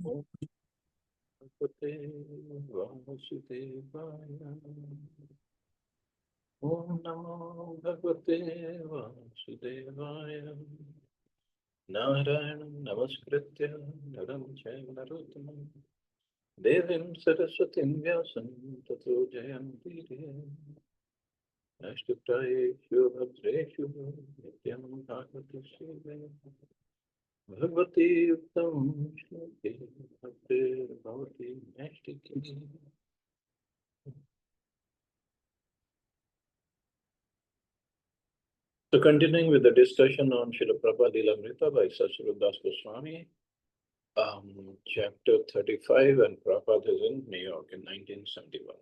Om Bhagavate Vasudevaya. Om Namo Bhagavate Vasudevaya. Narayanam Namaskritya Naram Chaiva Narottamam Devim Saraswatim Vyasam Tato Jayanti Ashtutashu Bhadreshu Nityam Bhagavati Sivaya Bhagavati Uttam Shloke Bhaktir Bhavati Nashtiki. So continuing with the discussion on Srila Prabhupada Lilamrita by Srila Goswami, chapter 35, and Prabhupada is in New York in 1971.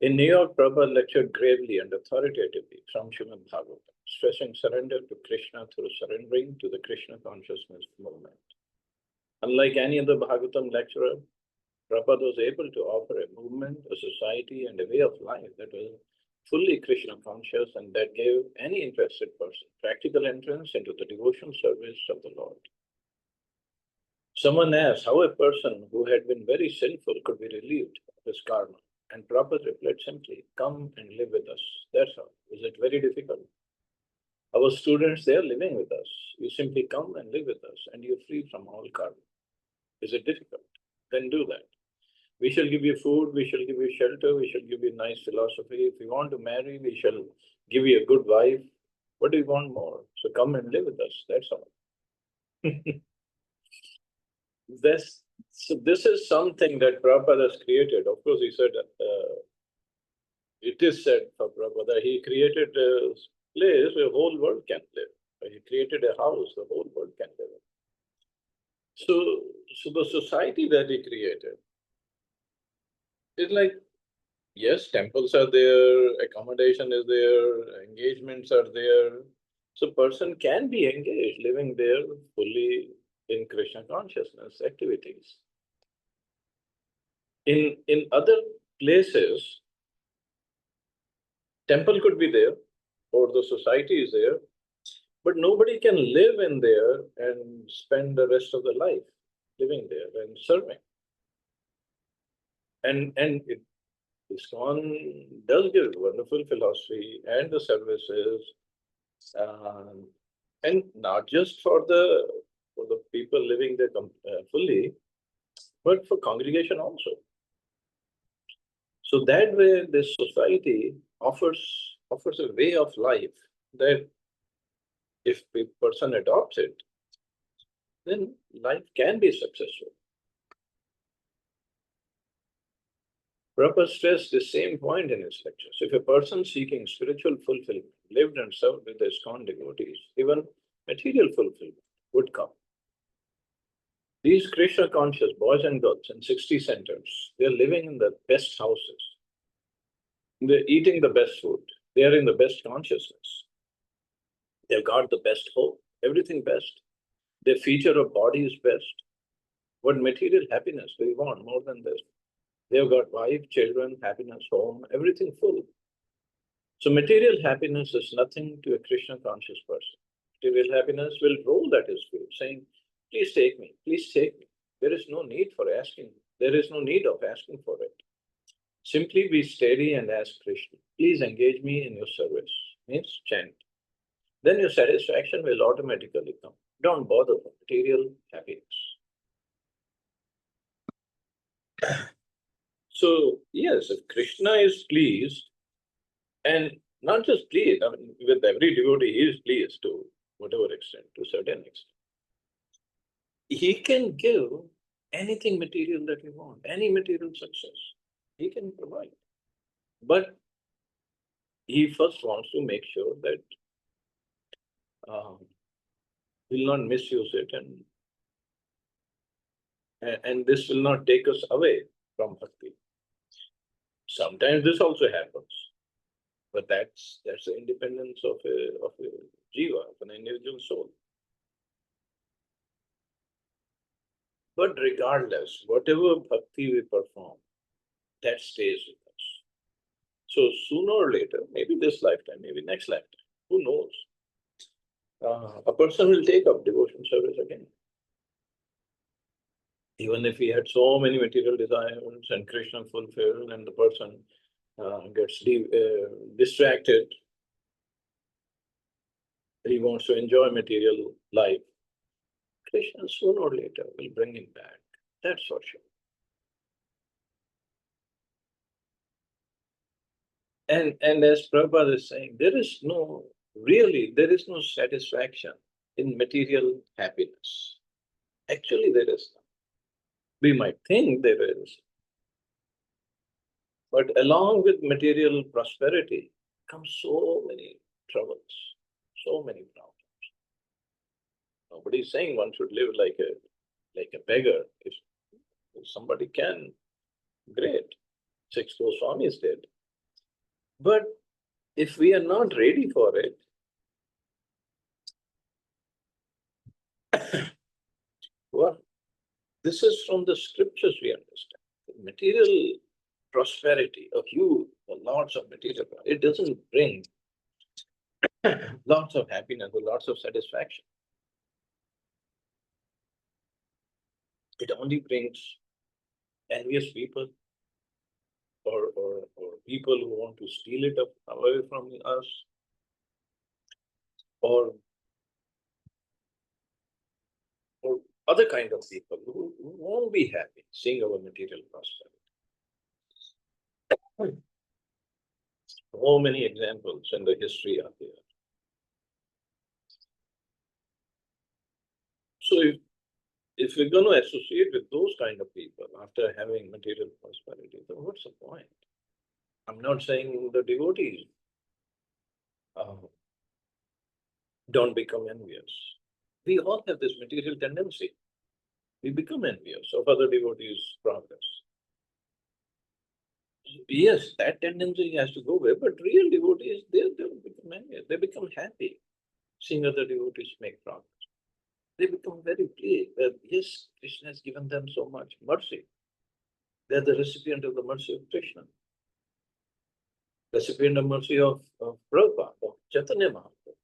In New York, Prabhupada lectured gravely and authoritatively from Srimad Bhagavatam, stressing surrender to Krishna through surrendering to the Krishna consciousness movement. Unlike any other Bhagavatam lecturer, Prabhupada was able to offer a movement, a society, and a way of life that was fully Krishna conscious and that gave any interested person practical entrance into the devotional service of the Lord. Someone asked how a person who had been very sinful could be relieved of his karma. And Prabhupada replied simply, come and live with us. That's all. Is it very difficult? Our students, they are living with us. You simply come and live with us and you're free from all karma. Is it difficult? Then do that. We shall give you food, we shall give you shelter, we shall give you nice philosophy. If you want to marry, we shall give you a good wife. What do you want more? So come and live with us. That's all. This is something that Prabhupada has created. Of course, he said, it is said for Prabhupada, he created a place where the whole world can live. He created a house the whole world can live in. So the society that he created is like, yes, temples are there, accommodation is there, engagements are there. So person can be engaged, living there fully in Krishna consciousness activities. In other places, temple could be there, or the society is there, but nobody can live in there and spend the rest of the life living there and serving. And ISKCON does give wonderful philosophy and the services, and not just for the people living there fully, but for congregation also. So that way, this society offers a way of life that if a person adopts it, then life can be successful. Prabhupada stressed the same point in his lectures. If a person seeking spiritual fulfillment lived and served with his ISKCON devotees, even material fulfillment would come. These Krishna conscious boys and girls in 60 centers, they're living in the best houses. They're eating the best food. They are in the best consciousness. They've got the best home, everything best. Their feature of body is best. What material happiness do you want more than this? They've got wife, children, happiness, home, everything full. So material happiness is nothing to a Krishna conscious person. Material happiness will roll at his feet, saying, please take me, please take me. There is no need for asking. There is no need of asking for it. Simply be steady and ask Krishna, please engage me in your service. Means chant. Then your satisfaction will automatically come. Don't bother for material happiness. So, yes, if Krishna is pleased, and not just pleased, I mean, with every devotee, he is pleased to whatever extent, to a certain extent. He can give anything material that you want, any material success, he can provide. But he first wants to make sure that will not misuse it, and this will not take us away from bhakti. Sometimes this also happens, but that's the independence of a jiva, of an individual soul. But regardless, whatever bhakti we perform, that stays with us. So sooner or later, maybe this lifetime, maybe next lifetime, who knows? A person will take up devotion service again. Even if he had so many material desires and Krishna fulfilled, and the person gets distracted, he wants to enjoy material life, Krishna sooner or later will bring him back. That's for sure. And as Prabhupada is saying, there is no satisfaction in material happiness. Actually, there is none. We might think there is, but along with material prosperity comes so many troubles, so many problems. Nobody is saying one should live like a beggar. If somebody can, great. Six Goswamis did. But if we are not ready for it, well, this is from the scriptures we understand. The material prosperity of you, the lots of material, it doesn't bring lots of happiness or lots of satisfaction. It only brings envious people or people who want to steal it away from us, or other kind of people who won't be happy seeing our material prosperity. So many examples in the history are there. So if we're going to associate with those kind of people after having material prosperity, then what's the point? I'm not saying the devotees don't become envious. We all have this material tendency. We become envious of other devotees' progress. Yes, that tendency has to go away, but real devotees, they don't become envious. They become happy seeing other devotees make progress. They become very pleased that yes, Krishna has given them so much mercy. They're the recipient of the mercy of Krishna. Recipient of mercy of Prabhupada, of Chaitanya Mahaprabhu.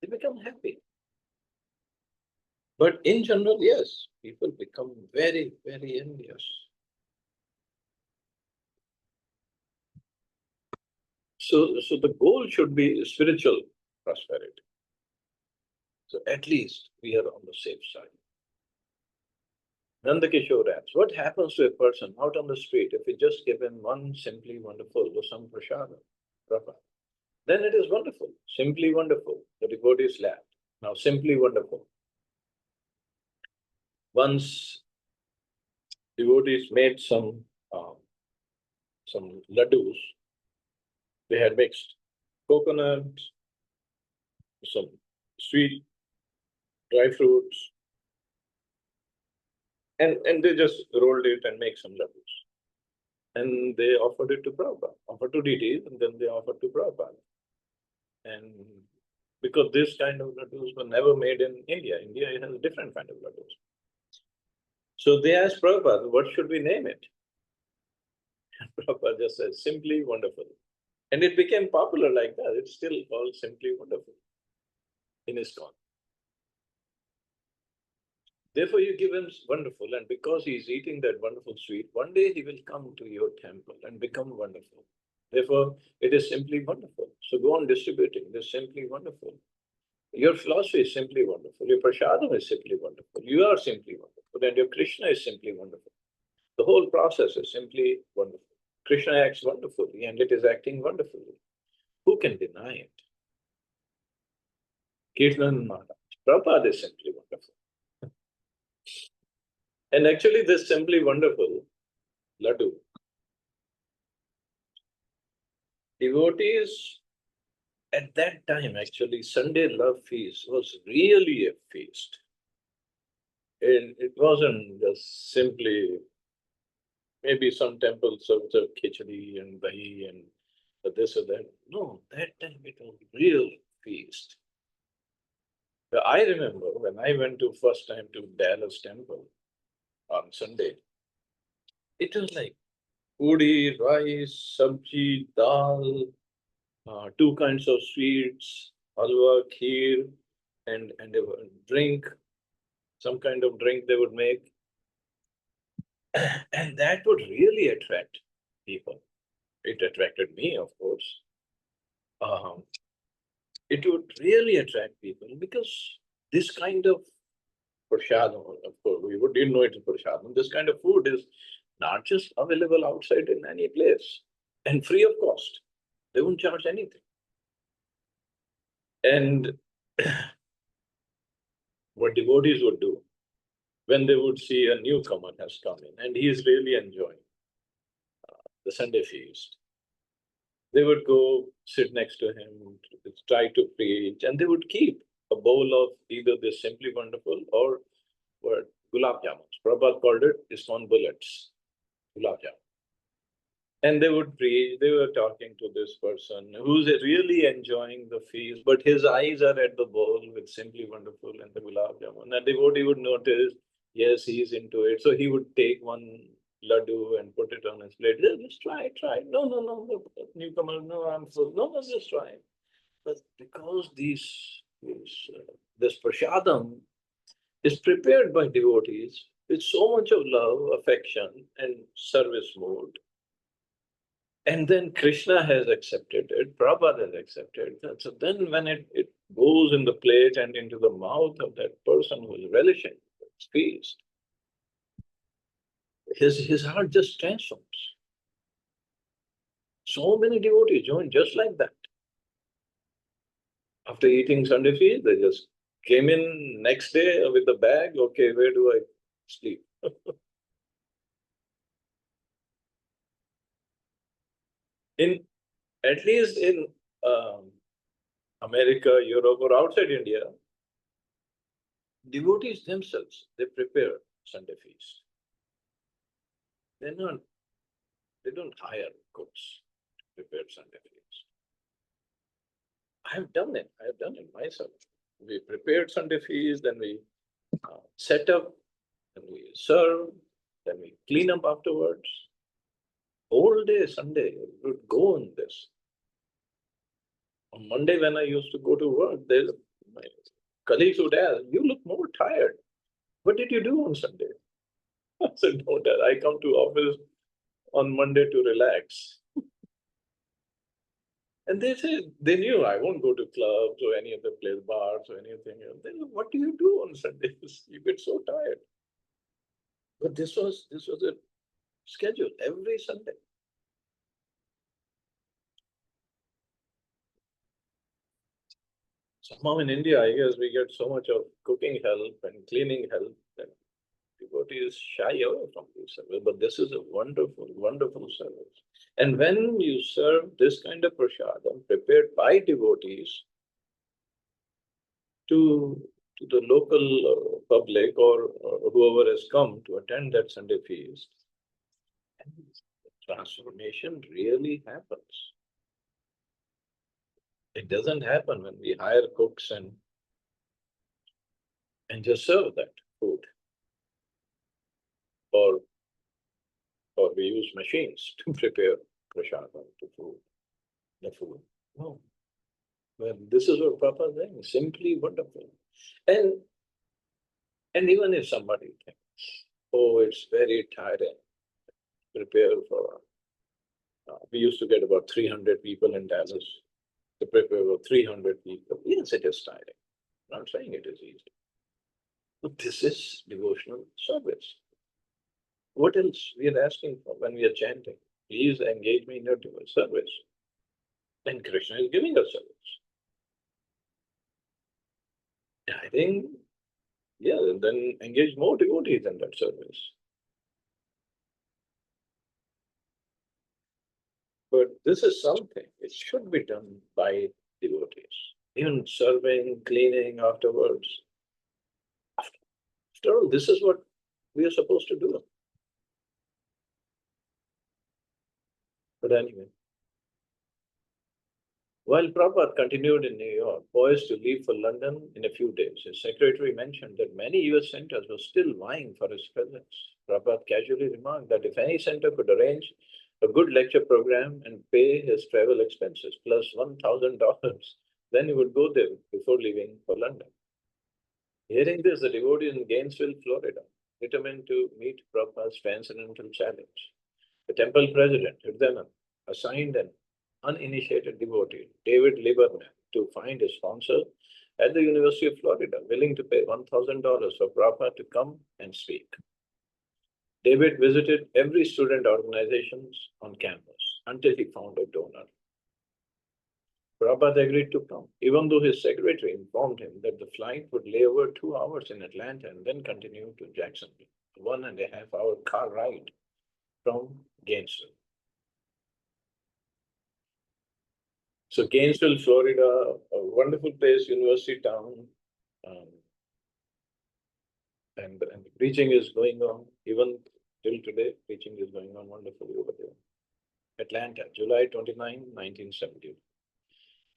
They become happy. But in general, yes, people become very, very envious. So the goal should be spiritual prosperity. So at least we are on the safe side. Nanda Kishore asks, what happens to a person out on the street if we just give him one simply wonderful or some prasada, then it is wonderful, simply wonderful. The devotees laughed. Now, simply wonderful. Once devotees made some laddus. They had mixed coconut, some sweet dry fruits, and they just rolled it and make some laddus. And they offered it to Prabhupada, offered to deities, and then they offered to Prabhupada. And because this kind of laddus were never made in India, India has a different kind of laddus. So they asked Prabhupada, what should we name it? Prabhupada just said, simply wonderful. And it became popular like that. It's still called simply wonderful in ISKCON. Therefore, you give him wonderful, and because he's eating that wonderful sweet, one day he will come to your temple and become wonderful. Therefore, it is simply wonderful. So go on distributing this simply wonderful. Your philosophy is simply wonderful. Your prasadam is simply wonderful. You are simply wonderful. And your Krishna is simply wonderful. The whole process is simply wonderful. Krishna acts wonderfully, and it is acting wonderfully. Who can deny it? Kirtan Maharaj. Prabhupada is simply wonderful. And actually, this simply wonderful laddu, devotees at that time, actually, Sunday Love Feast was really a feast. And it wasn't just simply, maybe some temples served khichdi and dahi and this or that. No, that time it was a real feast. I remember when I went to first time to Dallas Temple on Sunday, it was like puri, rice, sabji, dal, two kinds of sweets, halwa, kheer, and a drink. some kind of drink they would make. And that would really attract people. It attracted me, of course. Um, it would really attract people because this kind of prashadam, of course, didn't know it's prashadam. This kind of food is not just available outside in any place and free of cost. They wouldn't charge anything. And what devotees would do when they would see a newcomer has come in and he is really enjoying the Sunday feast, they would go sit next to him, try to preach, and they would keep a bowl of either this Simply Wonderful or what gulab jamuns. Prabhupada called it ISKCON bullets, gulab jamun. And they would preach, they were talking to this person who's really enjoying the feast, but his eyes are at the bowl with Simply Wonderful and the gulab jamun. And devotee would notice, yes, he's into it. So he would take one laddu and put it on his plate. Just try, try. No, no, no, newcomer, no, I'm full. No, no, just try. But because this prashadam is prepared by devotees with so much of love, affection, and service mode, and then Krishna has accepted it, Prabhupada has accepted it. So then when it goes in the plate and into the mouth of that person who is relishing its feast, his heart just transforms. So many devotees join just like that. After eating Sunday feast, they just came in next day with the bag. Okay, where do I sleep? In at least in America, Europe, or outside India, devotees themselves, they prepare Sunday feast. They're not, they don't hire cooks to prepare Sunday feast. I have done it. I have done it myself. We prepared Sunday feast, then we set up, then we serve, then we clean up afterwards. Whole day Sunday would go on this. On Monday, when I used to go to work, my colleagues would ask, "You look more tired. What did you do on Sunday?" I said, "No, Dad, I come to office on Monday to relax." And they said they knew I won't go to clubs or any other place, bars or anything else. They said, "What do you do on Sundays? You get so tired." But this was a schedule every Sunday. Somehow in India, I guess we get so much of cooking help and cleaning help that devotees shy away from this service. But this is a wonderful, wonderful service. And when you serve this kind of prasadam prepared by devotees to the local public or whoever has come to attend that Sunday feast, transformation really happens. It doesn't happen when we hire cooks and just serve that food, or we use machines to prepare prasadam, the food. No. Well, this is what Prabhupada is saying, simply wonderful. And even if somebody thinks, oh, it's very tiring, prepare for, we used to get about 300 people in Dallas to prepare for 300 people. Yes, it is tiring. I'm not saying it is easy. But this is devotional service. What else we are asking for when we are chanting? Please engage me in your devotional service. And Krishna is giving us service. I think, yeah, then engage more devotees in that service. But this is something, it should be done by devotees. Even serving, cleaning afterwards. After all, this is what we are supposed to do. But anyway, while Prabhupada continued in New York, poised to leave for London in a few days, his secretary mentioned that many US centers were still vying for his presence. Prabhupada casually remarked that if any center could arrange a good lecture program and pay his travel expenses plus $1,000, then he would go there before leaving for London. Hearing this, the devotees in Gainesville, Florida, determined to meet Prabhupada's transcendental challenge. The temple president, Hridayanand, assigned an uninitiated devotee, David Lieberman, to find a sponsor at the University of Florida, willing to pay $1,000 for Prabhupada to come and speak. David visited every student organizations on campus until he found a donor. Prabhupada agreed to come, even though his secretary informed him that the flight would lay over 2 hours in Atlanta and then continue to Jacksonville, a 1.5 hour car ride from Gainesville. So Gainesville, Florida, a wonderful place, university town, um, and the preaching is going on, even till today, preaching is going on wonderfully over there. Atlanta, July 29, 1970.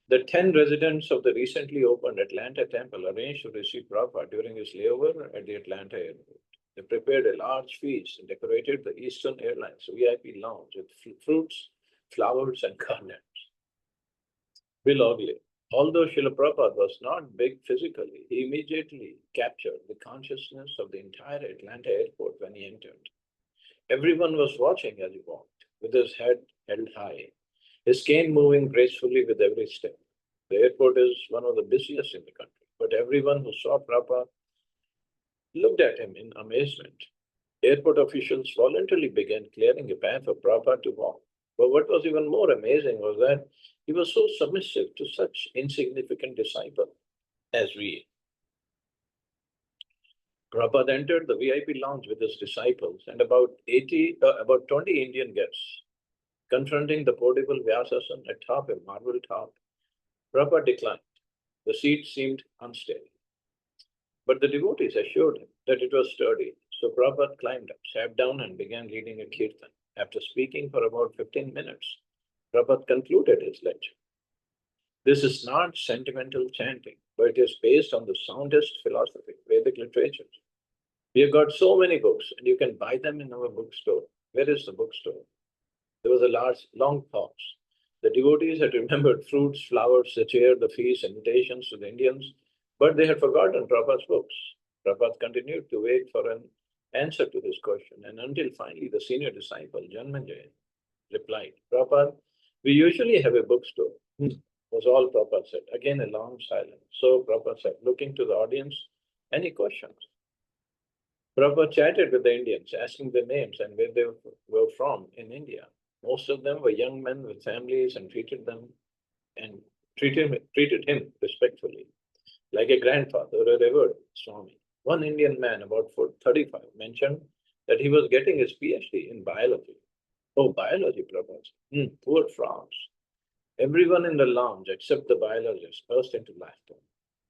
The 10 residents of the recently opened Atlanta temple arranged to receive Prabhupada during his layover at the Atlanta airport. They prepared a large feast and decorated the Eastern Airlines VIP lounge with fruits, flowers, and garlands. Belovedly, although Srila Prabhupada was not big physically, he immediately captured the consciousness of the entire Atlanta airport when he entered. Everyone was watching as he walked, with his head held high, his cane moving gracefully with every step. The airport is one of the busiest in the country, but everyone who saw Prabhupada looked at him in amazement. Airport officials voluntarily began clearing a path for Prabhupada to walk. But what was even more amazing was that he was so submissive to such insignificant disciple as we. Prabhupada entered the VIP lounge with his disciples and about 20 Indian guests. Confronting the portable Vyasasana atop a marble top, Prabhupada declined. The seat seemed unsteady. But the devotees assured him that it was sturdy. So Prabhupada climbed up, sat down, and began leading a kirtan. After speaking for about 15 minutes, Prabhupada concluded his lecture. This is not sentimental chanting, but it is based on the soundest philosophy, Vedic literature. We have got so many books, and you can buy them in our bookstore. Where is the bookstore? There was a long pause. The devotees had remembered fruits, flowers, the chair, the feast, invitations to the Indians, but they had forgotten Prabhupada's books. Prabhupada continued to wait for an answer to this question, and until finally the senior disciple, Janmanjay, replied, Prabhupada, we usually have a bookstore, was all Prabhupada said. Again, a long silence. So Prabhupada said, looking to the audience, any questions? Prabhupada chatted with the Indians, asking their names and where they were from in India. Most of them were young men with families and treated him respectfully, like a grandfather or a revered Swami. One Indian man, about 35, mentioned that he was getting his PhD in biology. Oh, biology, Prabhupada. Poor frogs. Everyone in the lounge, except the biologist, burst into laughter.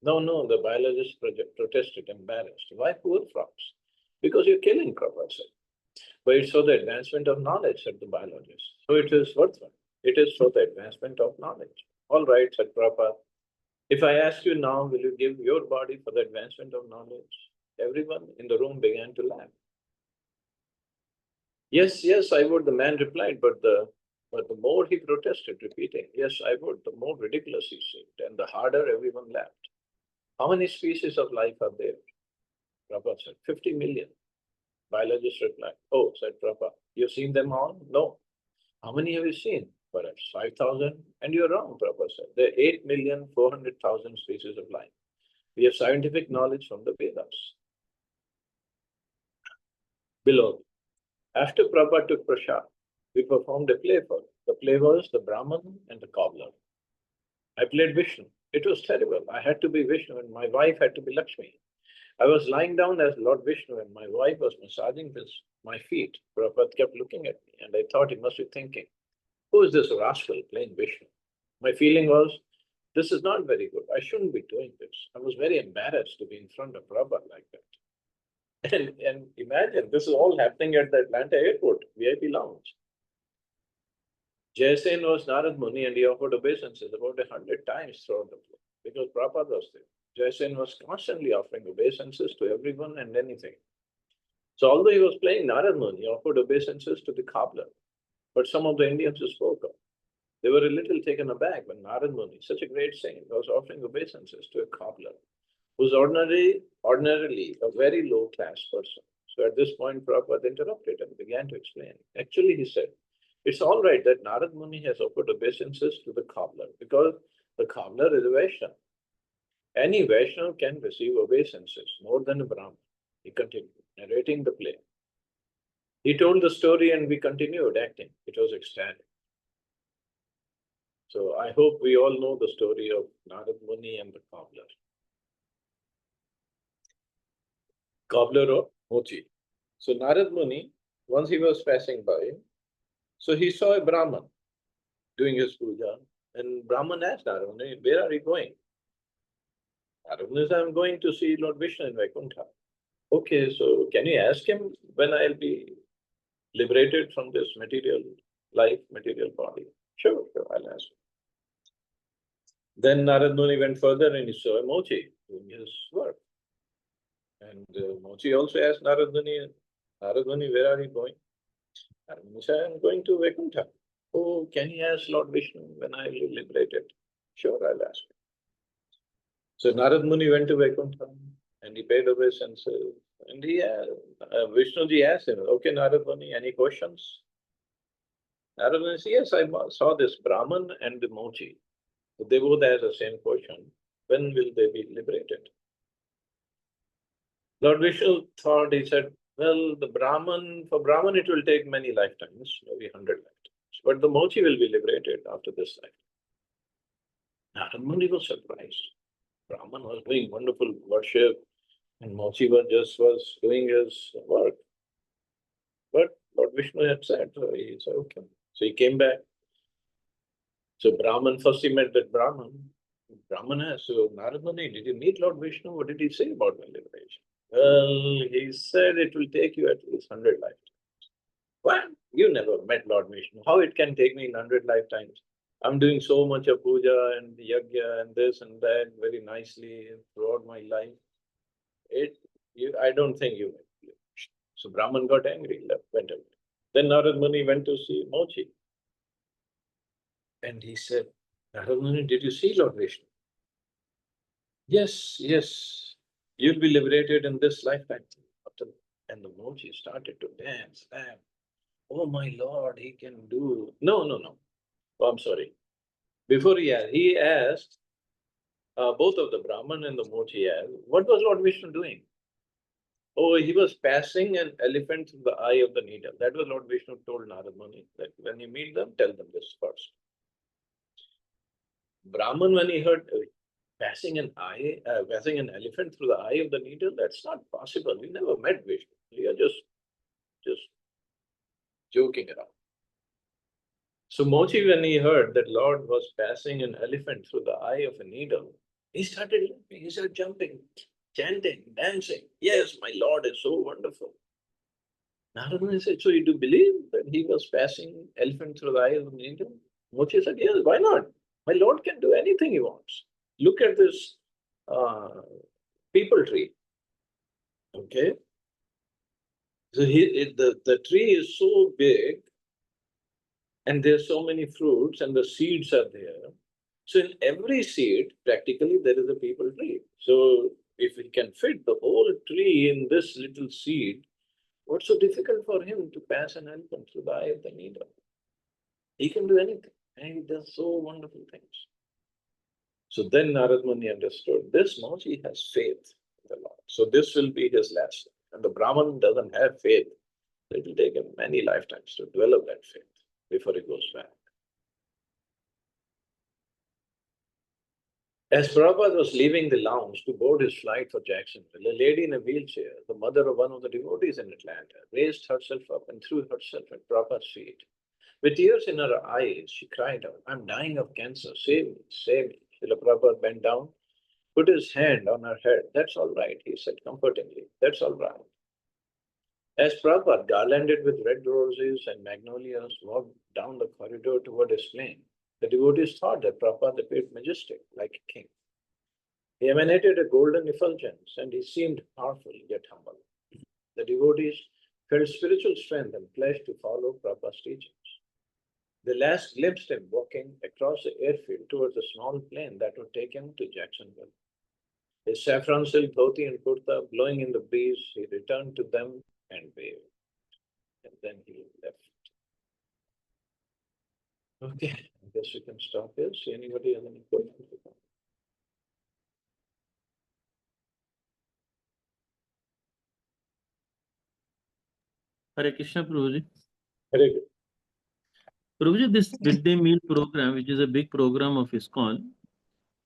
No, the biologist protested, embarrassed. Why poor frogs? Because you're killing, Prabhupada said. But it's for the advancement of knowledge, said the biologist. So it is worthwhile. It is for the advancement of knowledge. All right, said Prabhupada. If I ask you now, will you give your body for the advancement of knowledge? Everyone in the room began to laugh. Yes, I would, the man replied, but the more he protested, repeating, yes, I would, the more ridiculous he seemed, and the harder everyone laughed. How many species of life are there? Prabhupada said, 50 million. Biologist replied, oh, said Prabhupada, you've seen them all? No. How many have you seen? Perhaps 5,000. And you're wrong, Prabhupada said. There are 8,400,000 species of life. We have scientific knowledge from the Vedas. Below, after Prabhupada took prasad, we performed a play for him. The play was The Brahman and the Cobbler. I played Vishnu. It was terrible. I had to be Vishnu and my wife had to be Lakshmi. I was lying down as Lord Vishnu and my wife was massaging my feet. Prabhupada kept looking at me and I thought he must be thinking, who is this rascal playing Vishnu? My feeling was, this is not very good. I shouldn't be doing this. I was very embarrassed to be in front of Prabhupada like that. And imagine, this is all happening at the Atlanta airport, VIP lounge. Jayasen was Narad Muni and he offered obeisances about 100 times throughout the play because Prabhupada was there. Jayasen was constantly offering obeisances to everyone and anything. So although he was playing Narad Muni, he offered obeisances to the cobbler. But some of the Indians who spoke up, they were a little taken aback when Narad Muni, such a great saint, was offering obeisances to a cobbler. who's ordinarily a very low class person. So at this point, Prabhupada interrupted and began to explain. Actually, he said, it's all right that Narad Muni has offered obeisances to the cobbler because the cobbler is a Vaishnava. Any Vaishnava can receive obeisances more than a Brahmin. He continued, narrating the play. He told the story and we continued acting. It was ecstatic. So I hope we all know the story of Narad Muni and the cobbler. Cobbler of Mochi. So Narad Muni, once he was passing by, so he saw a Brahman doing his puja, and Brahman asked Narad Muni, where are you going? Narad Muni said, I'm going to see Lord Vishnu in Vaikuntha. Okay, so can you ask him when I'll be liberated from this material life, material body? Sure, I'll ask him. Then Narad Muni went further and he saw a Mochi doing his work. And Mochi also asked Narad Muni, where are you going? Narad Muni said, I'm going to Vaikuntha. Oh, can you ask Lord Vishnu when I will be liberated? Sure, I'll ask him. So Narad Muni went to Vaikuntha and he paid obeisances. And Vishnuji asked him, okay, Narad Muni, any questions? Narad Muni said, yes, I saw this Brahman and the Mochi. So they both asked the same question. When will they be liberated? Lord Vishnu thought, he said, well, for Brahman it will take many lifetimes, maybe 100 lifetimes. But the Mochi will be liberated after this lifetime. Narad Muni was surprised. Brahman was doing wonderful worship and Mochi was doing his work. But Lord Vishnu had said, so he said, okay. So he came back. So first he met that Brahman. Brahman asked, so Narad Muni, did you meet Lord Vishnu? What did he say about my liberation? Well, he said it will take you at least 100 lifetimes. What? You never met Lord Vishnu. How it can take me 100 lifetimes? I'm doing so much of puja and yajna and this and that very nicely throughout my life. I don't think you met Vishnu. So Brahman got angry, went away. Then Narad Muni went to see Mochi. And he said, Narad Muni, did you see Lord Vishnu? Yes, yes. You'll be liberated in this lifetime. And the Mochi started to dance. Oh my Lord, he can do. No. Oh, I'm sorry. Before he asked, both of the Brahman and the Mochi asked, what was Lord Vishnu doing? Oh, he was passing an elephant through the eye of the needle. That was Lord Vishnu told Narad Muni that when you meet them, tell them this first. Brahman, when he heard passing an elephant through the eye of the needle, that's not possible. We never met Vishnu. We are just joking around. So Mochi, when he heard that Lord was passing an elephant through the eye of a needle, he started laughing, he started jumping, chanting, dancing. Yes, my Lord is so wonderful. Narada said, so you do believe that he was passing elephant through the eye of a needle? Mochi said, yes, why not? My Lord can do anything he wants. Look at this people tree. Okay? So the tree is so big and there's so many fruits and the seeds are there. So in every seed, practically there is a people tree. So if we can fit the whole tree in this little seed, what's so difficult for him to pass an elephant through the eye of the needle? He can do anything and he does so wonderful things. So then Narad Muni understood this Mochi has faith in the Lord. So this will be his last. And the Brahman doesn't have faith. It will take him many lifetimes to develop that faith before he goes back. As Prabhupada was leaving the lounge to board his flight for Jacksonville, a lady in a wheelchair, the mother of one of the devotees in Atlanta, raised herself up and threw herself at Prabhupada's feet. With tears in her eyes, she cried out, I'm dying of cancer, save me, save me. Srila Prabhupada bent down, put his hand on her head. That's all right, he said comfortingly. That's all right. As Prabhupada, garlanded with red roses and magnolias, walked down the corridor toward his plane, the devotees thought that Prabhupada appeared majestic, like a king. He emanated a golden effulgence, and he seemed powerful yet humble. The devotees felt spiritual strength and pledged to follow Prabhupada's teachings. They last glimpsed him walking across the airfield towards a small plane that would take him to Jacksonville. His saffron silk dhoti and kurta blowing in the breeze, he returned to them and waved. And then he left. Okay, I guess we can stop here. See anybody have any questions? Hare Krishna, Prabhuji. Very good. Prabhuji, this midday meal program, which is a big program of ISKCON,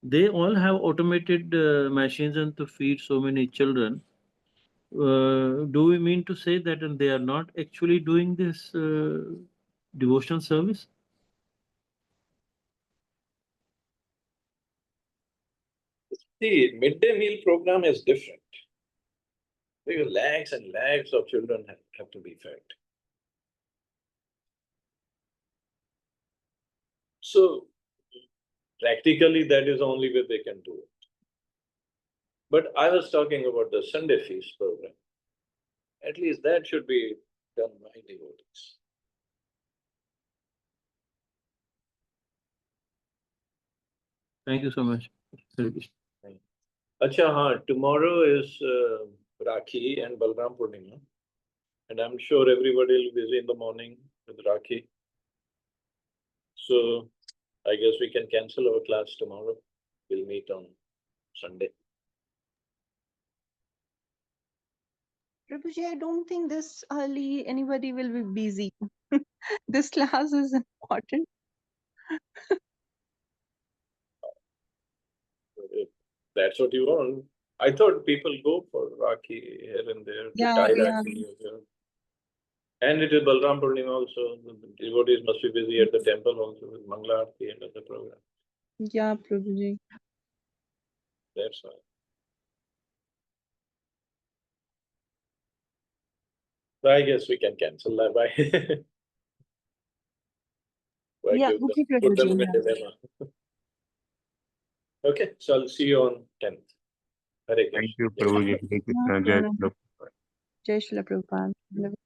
they all have automated machines and to feed so many children. Do we mean to say that they are not actually doing this devotional service? The midday meal program is different. Because lakhs and lakhs of children have to be fed. So practically that is the only way they can do it. But I was talking about the Sunday feast program. At least that should be done by devotees. Thank you so much. Hare Krishna. Acha, tomorrow is Rakhi and Balram Purnima. And I'm sure everybody will be busy in the morning with Rakhi. So I guess we can cancel our class tomorrow. We'll meet on Sunday. Prabhuji, I don't think this early anybody will be busy. This class is important. If that's what you want. I thought people go for Rakhi here and there to Yeah, tie yeah. Rakhi. And it is Balram Purnima also. The devotees must be busy at the temple also with Mangala Aarti and other program. Yeah, Prabhuji. That's why. So I guess we can cancel that. Bye. Why Yeah, give them, okay, put them Prabhuji. in a dilemma. Okay, so I'll see you on 10th. Hare Krishna. Thank you, Prabhuji. Hare Krishna. Jai Prabhupada. Jai Srila Prabhupada.